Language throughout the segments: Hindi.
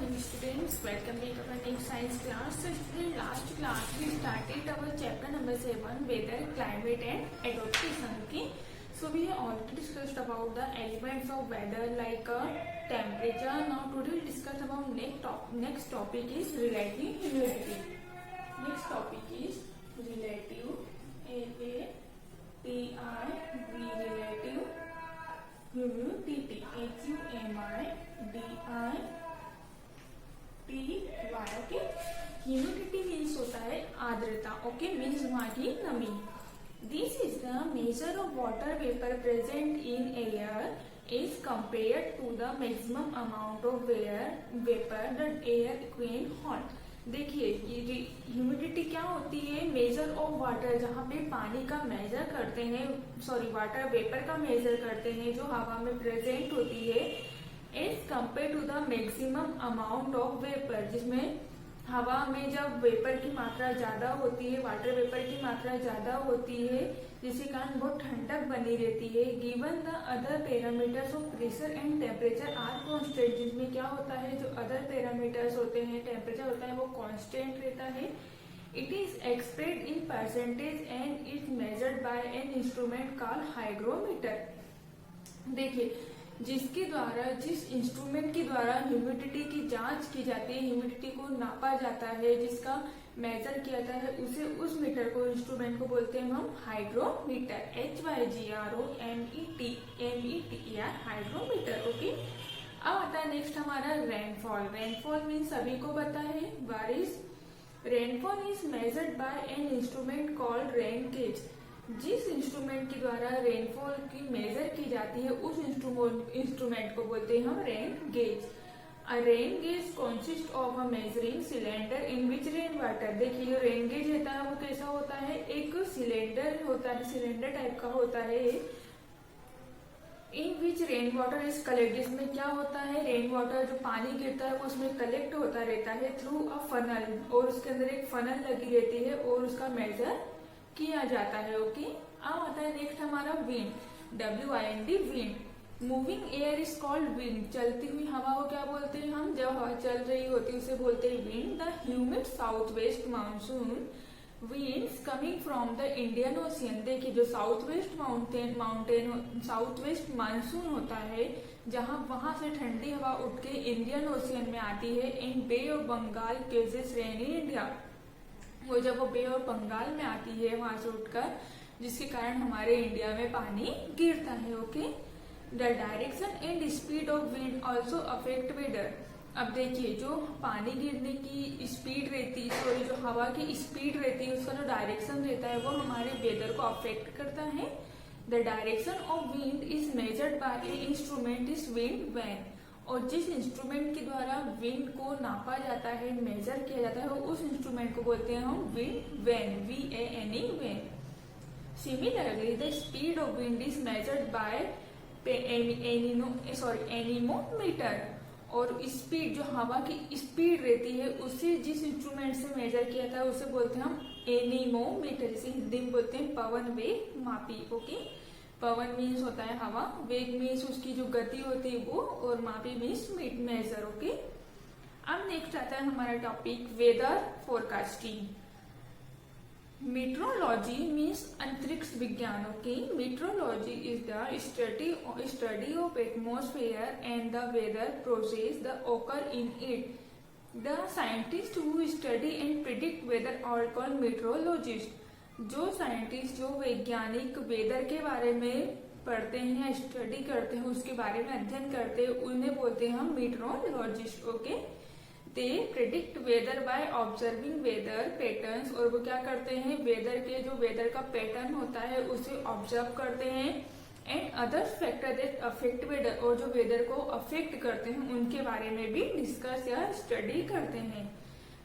morning students, welcome back to our next science class. So student, last class we started our chapter number 7, weather, climate and adaptation. Okay, so we have already discussed about the elements of weather like temperature. Now today we discuss about next topic is relative humidity. Next topic is relative, relative humidity, HUMIDITY. Okay, humidity means होता है आर्द्रता. ओके, मीन्स वहाँ की नमी. This is the measure of water vapour present in air is compared to the maximum amount of vapour that air can hold. देखिए, ये ह्यूमिडिटी क्या होती है? मेजर ऑफ वाटर, जहाँ पे पानी का मेजर करते हैं, वाटर वेपर का मेजर करते हैं जो हवा में प्रेजेंट होती है, as compare to the maximum amount of vapour, जिसमें हवा में जब वेपर की मात्रा ज्यादा होती है, वाटर वेपर की मात्रा ज्यादा होती है, जिसके कारण बहुत ठंडक बनी रहती है. Given the other parameters of pressure and temperature are constant, जिसमें क्या होता है, जो अदर पैरामीटर्स होते हैं, टेम्परेचर होता है, वो कांस्टेंट रहता है. It is expressed in percentage and it measured by an instrument called hygrometer. देखिए, जिस इंस्ट्रूमेंट के द्वारा ह्यूमिडिटी की जांच की जाती है, ह्यूमिडिटी को नापा जाता है, जिसका मेजर किया जाता है, उस मीटर को, इंस्ट्रूमेंट को बोलते हैं हम हाइग्रोमीटर. HYGROMETER, hygrometer. ओके, अब आता है नेक्स्ट हमारा रेनफॉल. रेनफॉल मीन्स सभी को पता है. बारिश. Rainfall is measured bye an instrument called rain gauge. जिस इंस्ट्रूमेंट के द्वारा रेनफॉल की मेजर की जाती है, उस इंस्ट्रूमेंट को बोलते हैं हम rain gauge. A rain gauge consist of a measuring cylinder in which rain water. देखिए, जो रेन गेज रहता है वो कैसा होता है? एक सिलेंडर होता है, सिलेंडर टाइप का होता है. इन विच रेन वाटर इज कलेक्ट, जिसमें क्या होता है, रेन वाटर जो पानी गिरता है वो उसमें कलेक्ट होता रहता है थ्रू अ फनल, और उसके अंदर एक फनल लगी रहती है और उसका मेजर किया जाता है. ओके, अब आता है नेक्स्ट हमारा wind. WIND, wind. Moving air is called wind. चलती हुई हवा को क्या बोलते हैं हम? जब हवा चल रही होती है उसे बोलते हैं wind. The humid south west monsoon winds coming from the Indian Ocean. देखिए, जो साउथ वेस्ट मानसून होता है, जहाँ वहां से ठंडी हवा उठ के इंडियन ओशियन में आती है. In bay of Bengal causes rain in India. वो जब वो बे ऑफ बंगाल में आती है वहां से उठकर, जिसके कारण हमारे इंडिया में पानी गिरता है. Okay, the direction and speed of wind also affect weather. अब देखिए, जो पानी गिरने की स्पीड रहती है, जो हवा की स्पीड रहती है, उसका जो डायरेक्शन रहता है वो हमारे वेदर को अफेक्ट करता है. The direction of wind is measured by a instrument is wind vane. और जिस इंस्ट्रूमेंट के द्वारा विंड को नापा जाता है, मेजर किया जाता है, उस इंस्ट्रूमेंट को बोलते हैं हम wind vane, VANE, vane. Similarly the speed of wind is measured by anemometer. और स्पीड, जो हवा की स्पीड रहती है, उसे जिस इंस्ट्रूमेंट से मेजर किया जाता है उसे बोलते हैं हम एनीमोमीटर. जैसे हिंदी में बोलते हैं पवन वेग मापी. ओके, पवन मीन्स होता है हवा, वेग मीन्स उसकी जो गति होती है वो, और मापी मीन्स मेजर. ओके, अब नेक्स्ट आता है हमारा topic weather forecasting. Meteorology means अंतरिक्ष विज्ञान. Okay, meteorology is the study of atmosphere and the weather process the occur in it. The scientist who study and predict weather are called meteorologist. जो साइंटिस्ट, जो वैज्ञानिक वेदर के बारे में पढ़ते हैं या स्टडी करते हैं, उसके बारे में अध्ययन करते हैं, उन्हें बोलते हैं हम meteorologist. Okay, they predict weather by observing weather patterns. और वो क्या करते हैं, वेदर का पैटर्न होता है उसे ऑब्जर्व करते हैं. And other factor that affect weather, और जो वेदर को अफेक्ट करते हैं उनके बारे में भी डिस्कस या स्टडी करते हैं.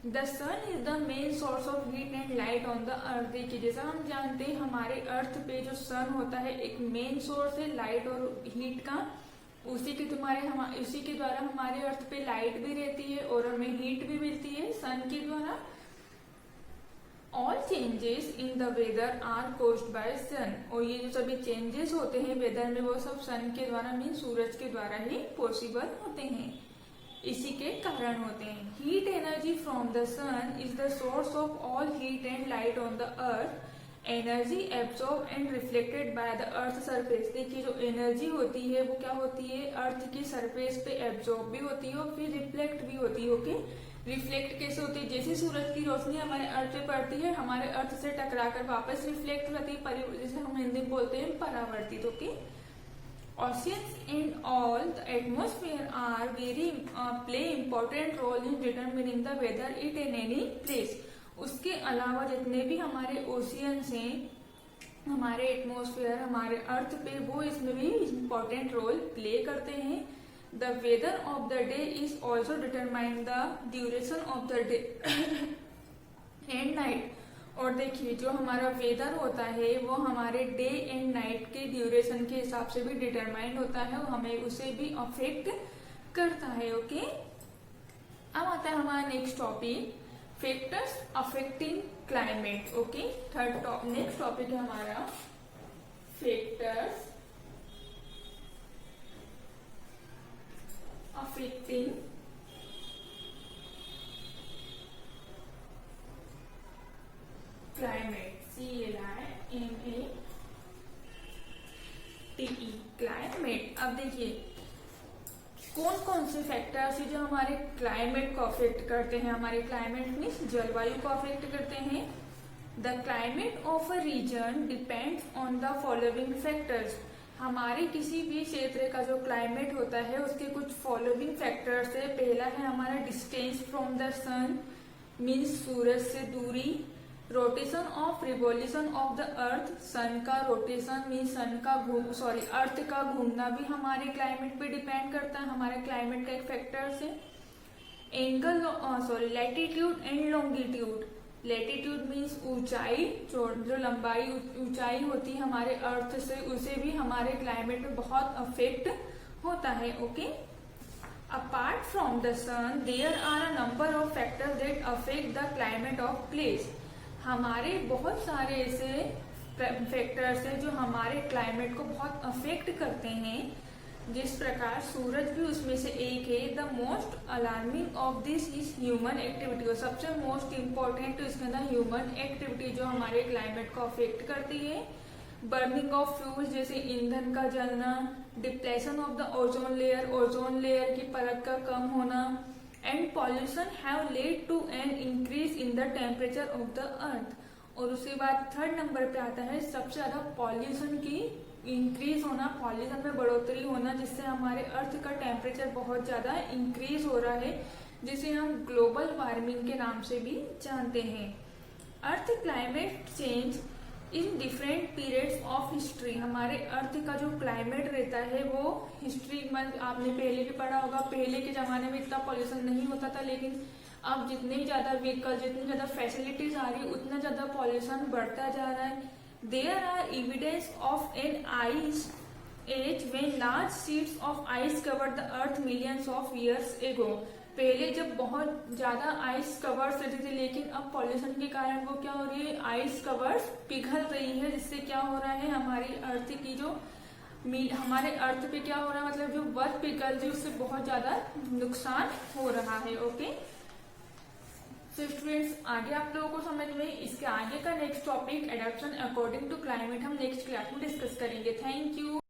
The sun is the main source of heat and light on the earth. देखिए, जैसा हम जानते हैं हमारे अर्थ पे जो सन होता है एक मेन सोर्स है लाइट और हीट का. उसी के द्वारा हमारे अर्थ पे लाइट भी रहती है और हमें हीट भी मिलती है सन के द्वारा. All changes in the weather are caused by sun. और ये जो सभी चेंजेस होते हैं वेदर में, वो सब सन के द्वारा मीन सूरज के द्वारा ही पॉसिबल होते हैं. इसी के कारण कारण होते हैं। Heat energy from the sun is the source of all heat and light on the earth. Energy absorb and reflected by the earth surface. देखिए जो एनर्जी होती है वो क्या होती है, अर्थ की सरफेस पे एब्जॉर्ब भी होती है और फिर रिफ्लेक्ट भी होती है। ओके, रिफ्लेक्ट कैसे होती है, जैसे सूरज की रोशनी हमारे अर्थ पे पड़ती है, हमारे अर्थ से टकराकर वापस रिफ्लेक्ट हो जाती है, जैसे हम हिंदी में बोलते हैं परावर्तित। Okay, oceans and all the atmosphere are very play important role in determining the weather at any place। उसके अलावा जितने भी हमारे ओशियंस हैं, हमारे एटमॉस्फेयर, हमारे अर्थ पे, वो इसमें भी इम्पोर्टेंट रोल प्ले करते हैं। The weather of the day is also determine the duration of the day and night. और देखिए जो हमारा वेदर होता है वो हमारे डे एंड नाइट के ड्यूरेशन के हिसाब से भी डिटरमाइन होता है और हमें उसे भी अफेक्ट करता है। ओके, अब आता है हमारा next topic, factors affecting climate. Okay, next topic है हमारा factors affecting climate, CLIMATE, climate. अब देखिए कौन कौन से फैक्टर्स है जो हमारे क्लाइमेट को अफेक्ट करते हैं। हमारे क्लाइमेट मीन्स जलवायु को अफेक्ट करते हैं। The climate of a region depends on the following factors. हमारे किसी भी क्षेत्र का जो क्लाइमेट होता है उसके कुछ फॉलोइंग फैक्टर्स है। पहला है हमारा distance from the sun, means सूरज से दूरी। Rotation of revolution of the earth, sun का रोटेशन मीन सन का अर्थ का घूमना भी हमारे क्लाइमेट पे डिपेंड करता है, हमारे क्लाइमेट का एक फैक्टर्स है। Latitude and longitude. Latitude means ऊंचाई, जो लंबाई ऊंचाई होती है हमारे अर्थ से, उसे भी हमारे क्लाइमेट में बहुत अफेक्ट होता है। Okay, apart from the sun there are a number of factors that affect the climate of place. हमारे बहुत सारे ऐसे फैक्टर्स हैं जो हमारे क्लाइमेट को बहुत अफेक्ट करते हैं। जिस प्रकार सूरज भी उसमें से एक है। The most alarming of this is human activity. और सबसे मोस्ट इम्पोर्टेंट तो इसके अंदर ह्यूमन एक्टिविटी जो हमारे क्लाइमेट को अफेक्ट करती है। बर्निंग ऑफ फ्यूल, जैसे ईंधन का जलना। Depletion of the ozone layer, ozone layer की परत का कम होना। And pollution have led to an increase in the temperature of the earth. और उसके बाद थर्ड नंबर पे आता है सबसे ज्यादा पॉल्यूशन की इंक्रीज होना, पॉल्यूशन में बढ़ोतरी होना, जिससे हमारे अर्थ का टेम्परेचर बहुत ज्यादा इंक्रीज हो रहा है, जिसे हम ग्लोबल वार्मिंग के नाम से भी जानते हैं। अर्थ climate change in different periods of history. हमारे अर्थ का जो क्लाइमेट रहता है वो हिस्ट्री में आपने पहले भी पढ़ा होगा। पहले के जमाने में इतना पॉल्यूशन नहीं होता था, लेकिन अब जितने ज्यादा व्हीकल, जितनी ज्यादा फैसिलिटीज आ रही है, उतना ज्यादा पॉल्यूशन बढ़ता जा रहा है। There are evidence of an ice age when large sheets of ice covered the earth millions of years ago. पहले जब बहुत ज्यादा आइस कवर्स रहते थे, लेकिन अब पॉल्यूशन के कारण वो क्या हो रही है, आइस कवर्स पिघल रही है, जिससे क्या हो रहा है हमारी अर्थ की जो हमारे अर्थ पे क्या हो रहा है, मतलब जो बर्फ पिघल रही है उससे बहुत ज्यादा नुकसान हो रहा है। ओके, सो स्टूडेंट्स आगे आप लोगों को समझ में, इसके आगे का next topic adaptation according to climate हम नेक्स्ट क्लास में डिस्कस करेंगे। Thank you.